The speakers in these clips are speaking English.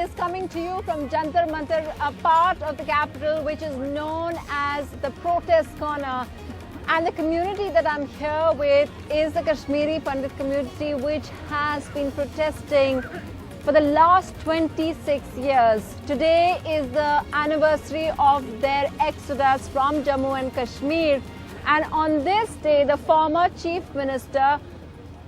is coming to you from Jantar Mantar, a part of the capital which is known as the Protest Corner. And the community that I'm here with is the Kashmiri Pandit community, which has been protesting for the last 26 years. Today is the anniversary of their exodus from Jammu and Kashmir. And on this day, the former Chief Minister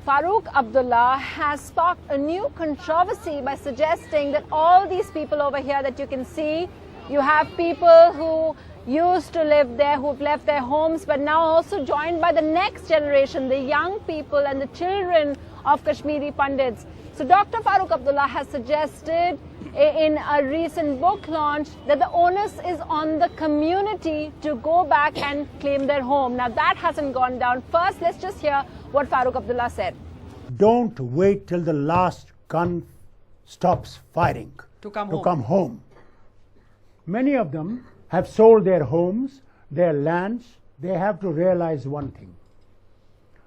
Farooq Abdullah has sparked a new controversy by suggesting that all these people over here that you can see, you have people who used to live there, who've left their homes, but now also joined by the next generation, the young people and the children of Kashmiri Pandits. So Dr. Farooq Abdullah has suggested in a recent book launch that the onus is on the community to go back and claim their home. Now that hasn't gone down. First, let's just hear what Farooq Abdullah said. Don't wait till the last gun stops firing to come home. Many of them have sold their homes, their lands. They have to realize one thing.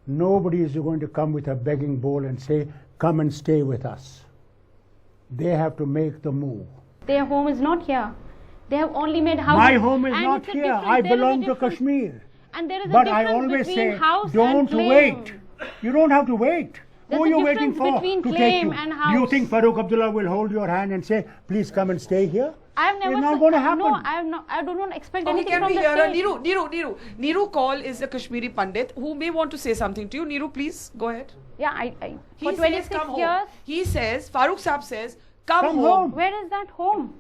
Nobody is going to come with a begging bowl and say, come and stay with us. They have to make the move. Their home is not here. They have only made houses. My home is not here. I belong to Kashmir. And there is but a I difference always between say, house don't and claim. wait. You don't have to wait. There's Who are a you waiting difference for between to take claim you? and Do you house. think Farooq Abdullah will hold your hand and say, please come and stay here? I've never It's not going to happen. No, I do not expect Okay, anything can from we the hear state. Niru Kaul is a Kashmiri Pandit who may want to say something to you. Niru, please go ahead. Yeah, He for says 26 come years. home. He says, Farooq Saab says, come home. home. Where is that home?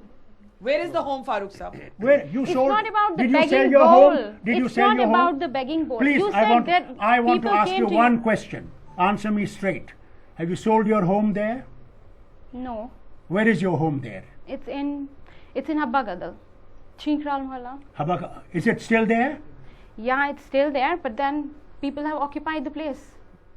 Where is the home, Farooq Saab? Where you It's sold? not about the Did you sell begging your bowl. home? Did you It's sell not your about home? the begging bowl. Please, You I said want that to ask came you to one question. Answer me straight. Have you sold your home there? No, Where is your home there? it's in Habbagadal, Chinkral Mohalla. Is it still there? Yeah, it's still there, but then people have occupied the place.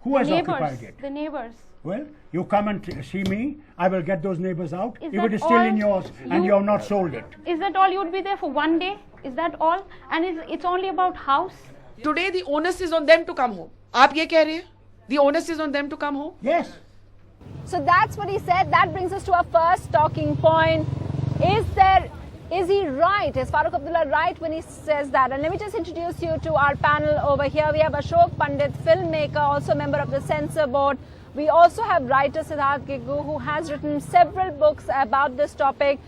Who has Neighbors, occupied it? the neighbors. Well, you come and see me. I will get those neighbors out. Is if that it is still all in yours and you have not sold it. Is that all? You would be there for one day? Is that all? And it's only about house? Today the onus is on them to come home. आप ये कह रहे हैं? The onus is on them to come home? Yes. So that's what he said. That brings us to our first talking point. Is he right? Is Farooq Abdullah right when he says that? And let me just introduce you to our panel over here. We have Ashok Pandit, filmmaker, also member of the censor board. We also have writer Siddharth Giggu, who has written several books about this topic.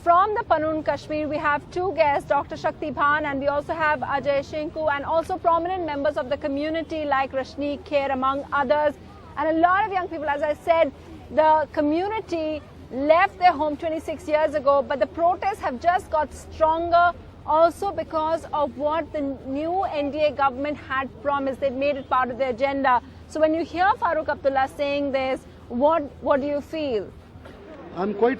From the Panun Kashmir, we have two guests, Dr. Shakti Bhan, and we also have Ajay Shinku, and also prominent members of the community like Rashni Kher, among others. And a lot of young people, as I said, the community left their home 26 years ago, but the protests have just got stronger also because of what the new NDA government had promised. They'd made it part of their agenda. So when you hear Farooq Abdullah saying this, what do you feel? I'm quite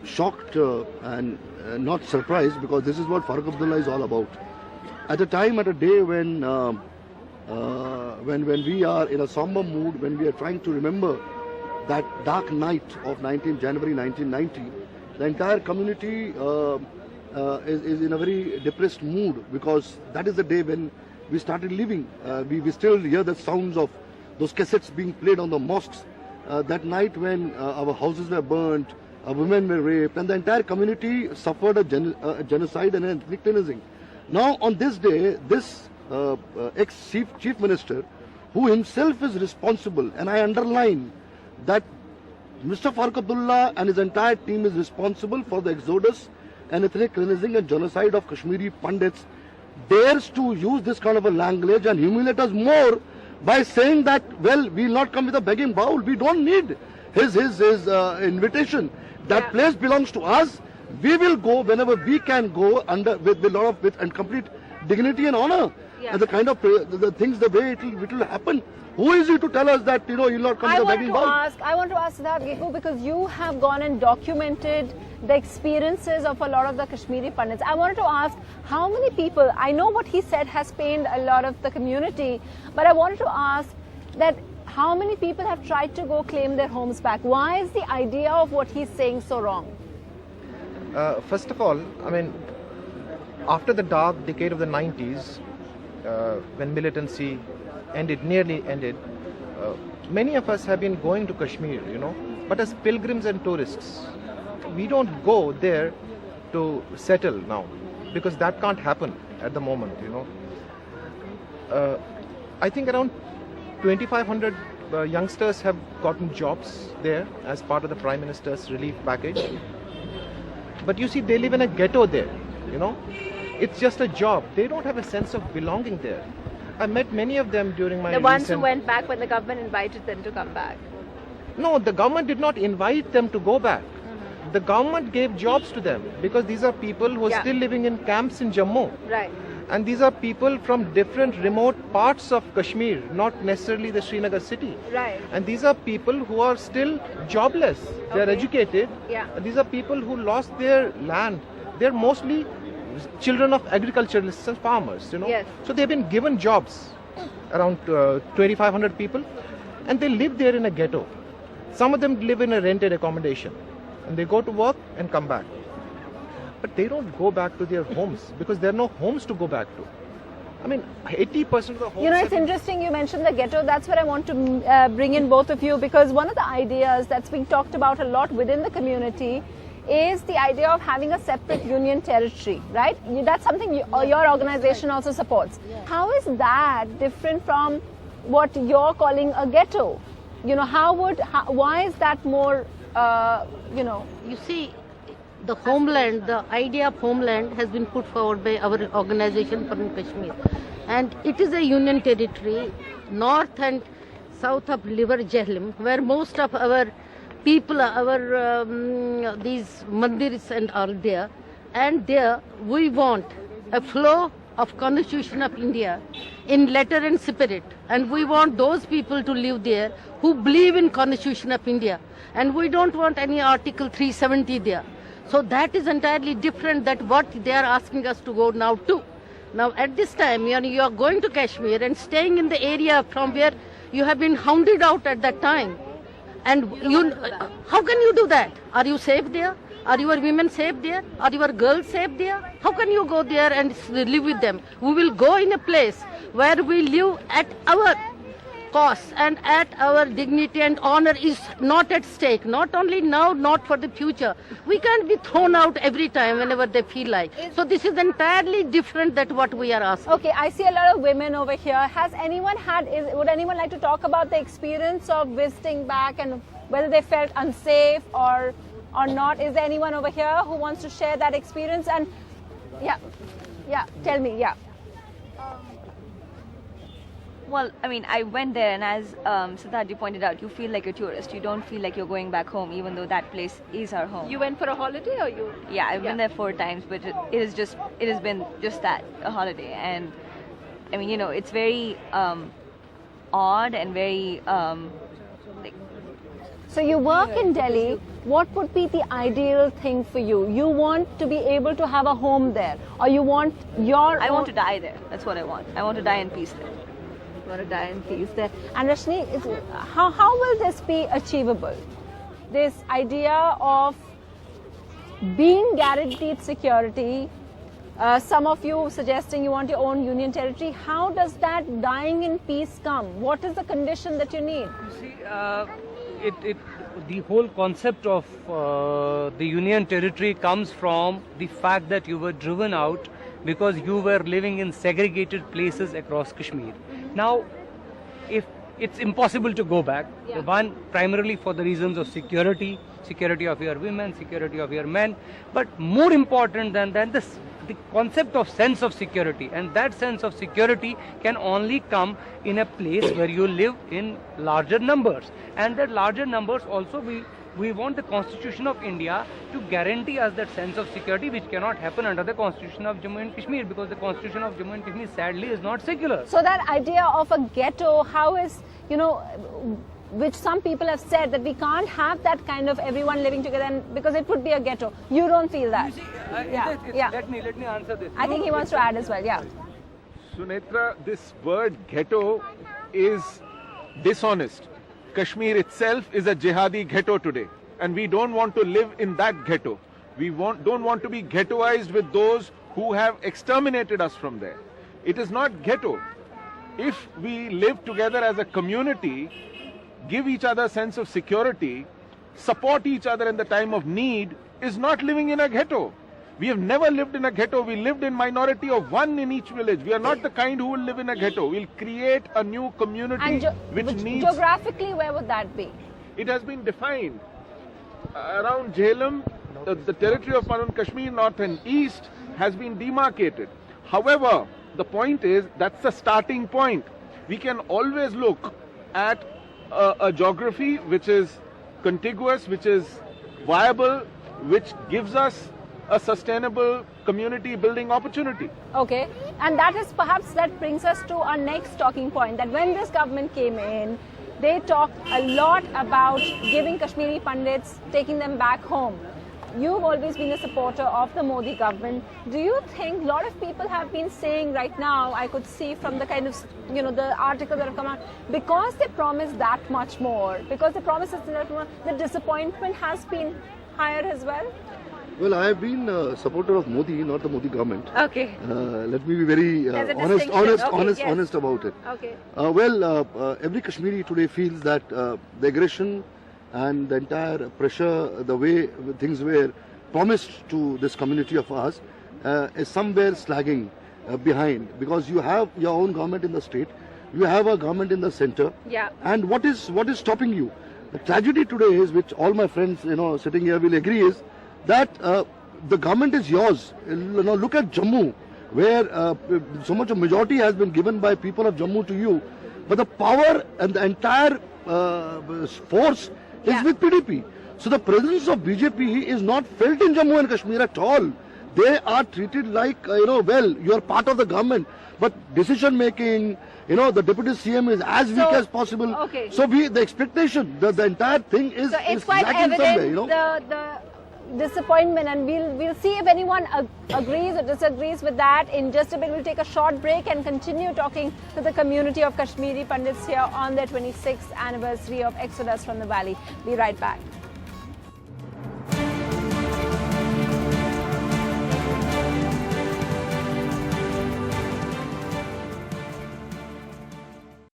shocked and not surprised, because this is what Farooq Abdullah is all about. At a time, at a day when we are in a somber mood, when we are trying to remember that dark night of 19 January 1990, the entire community is in a very depressed mood, because that is the day when we started living. We still hear the sounds of those cassettes being played on the mosques. That night when our houses were burnt, women were raped, and the entire community suffered a genocide and an ethnic cleansing. Now on this day, this ex-chief minister, who himself is responsible, and I underline that Mr. Farooq Abdullah and his entire team is responsible for the exodus and ethnic cleansing and genocide of Kashmiri Pandits, dares to use this kind of a language and humiliate us more by saying that, well, we'll not come with a begging bowl. We don't need his invitation. That place belongs to us. We will go whenever we can go with a lot of and complete dignity and honor. And the kind of the things, the way it will happen. Who is he to tell us that you'll not come with a begging bowl? I want to ask Siddharth Giggu, because you have gone and documented the experiences of a lot of the Kashmiri Pandits. I wanted to ask how many people, I know what he said has pained a lot of the community, but I wanted to ask that how many people have tried to go claim their homes back? Why is the idea of what he's saying so wrong? First of all, I mean, after the dark decade of the 90s, when militancy nearly ended, many of us have been going to Kashmir, but as pilgrims and tourists. we don't go there to settle now, because that can't happen at the moment, you know. I think around 2,500 youngsters have gotten jobs there as part of the Prime Minister's relief package. But you see, they live in a ghetto there, you know. It's just a job. They don't have a sense of belonging there. I met many of them during my The ones who recent... went back when the government invited them to come back. No, the government did not invite them to go back. The government gave jobs to them, because these are people who are still living in camps in Jammu. Right. And these are people from different remote parts of Kashmir, not necessarily the Srinagar city. Right. And these are people who are still jobless. They are educated. Yeah. And these are people who lost their land. They're mostly children of agriculturalists and farmers, you know. Yes. So they've been given jobs, around 2,500 people, and they live there in a ghetto. Some of them live in a rented accommodation, and they go to work and come back. But they don't go back to their homes, because there are no homes to go back to. I mean, 80% of the homes... You know, have it's been- interesting you mentioned the ghetto. That's where I want to bring in both of you, because one of the ideas that's being talked about a lot within the community is the idea of having a separate union territory, right? That's something your organization also supports. How is that different from what you're calling a ghetto? You know, why is that more, you know? You see, the homeland, the idea of homeland has been put forward by our organization for Kashmir. And it is a union territory, north and south of River Jhelum, where most of our people, these mandirs and all there. And there we want a flow of Constitution of India in letter and spirit. And we want those people to live there who believe in Constitution of India. And we don't want any Article 370 there. So that is entirely different than what they are asking us to go now to. Now at this time, you are going to Kashmir and staying in the area from where you have been hounded out at that time. And how can you do that? Are you safe there? Are your women safe there? Are your girls safe there? How can you go there and live with them? We will go in a place where we live at our cost and at our dignity and honor is not at stake. Not only now, not for the future. We can't be thrown out every time whenever they feel like. So this is entirely different than what we are asking. Okay, I see a lot of women over here. Would anyone like to talk about the experience of visiting back and whether they felt unsafe or not? Is there anyone over here who wants to share that experience? And tell me, Well, I mean, I went there, and as Siddharth pointed out, you feel like a tourist. You don't feel like you're going back home, even though that place is our home. You went for a holiday, or you? Yeah, I've been there 4 times, but it has been just that, a holiday. And I mean, you know, it's very odd and very So you work in Delhi. What would be the ideal thing for you? You want to be able to have a home there, or you want I want to die there. That's what I want. I want to die in peace there. You want to die in peace there. And Rashni, how will this be achievable? This idea of being guaranteed security. Some of you suggesting you want your own union territory. How does that dying in peace come? What is the condition that you need? You see, the whole concept of the union territory comes from the fact that you were driven out because you were living in segregated places across Kashmir. Now, if it's impossible to go back, one, primarily for the reasons of security of your women, security of your men, but more important than this, the concept of sense of security, and that sense of security can only come in a place where you live in larger numbers, and that larger numbers also we want the Constitution of India to guarantee us that sense of security, which cannot happen under the Constitution of Jammu and Kashmir, because the Constitution of Jammu and Kashmir sadly is not secular. So that idea of a ghetto, how is, which some people have said that we can't have that kind of everyone living together because it would be a ghetto. You don't feel that? You see, let me answer this. I think he wants to add as well, Sunetra, this word ghetto is dishonest. Kashmir itself is a jihadi ghetto today, and we don't want to live in that ghetto. We don't want to be ghettoized with those who have exterminated us from there. It is not ghetto. If we live together as a community, give each other a sense of security, support each other in the time of need, is not living in a ghetto. We have never lived in a ghetto. We lived in minority of one in each village. We are not the kind who will live in a ghetto. We'll create a new community which needs... Geographically, where would that be? It has been defined. Around Jhelum, the territory of Panun Kashmir, north and east, has been demarcated. However, the point is, that's the starting point. We can always look at a geography which is contiguous, which is viable, which gives us a sustainable community building opportunity. Okay, and that brings us to our next talking point, that when this government came in, they talked a lot about giving Kashmiri Pandits, taking them back home. You've always been a supporter of the Modi government. Do you think a lot of people have been saying right now, I could see from the kind of, the articles that have come out, because they promised that much more, because the promises that more, the disappointment has been higher as well? Well, I have been a supporter of Modi, not the Modi government. Okay. Let me be very honest about it. Okay. Every Kashmiri today feels that the aggression and the entire pressure, the way things were promised to this community of ours, is somewhere slagging behind, because you have your own government in the state, you have a government in the center, and what is stopping you? The tragedy today is, which all my friends sitting here will agree, is that the government is yours. Look at Jammu, where so much of majority has been given by people of Jammu to you, but the power and the entire force is with PDP. So the presence of BJP is not felt in Jammu and Kashmir at all. They are treated like, you are part of the government, but decision making, the deputy CM is as weak as possible. Okay. So the expectation, the entire thing is So it's quite lacking evident, somewhere, the disappointment, and we'll see if anyone agrees or disagrees with that. In just a bit, we'll take a short break and continue talking to the community of Kashmiri Pandits here on their 26th anniversary of Exodus from the Valley. Be right back.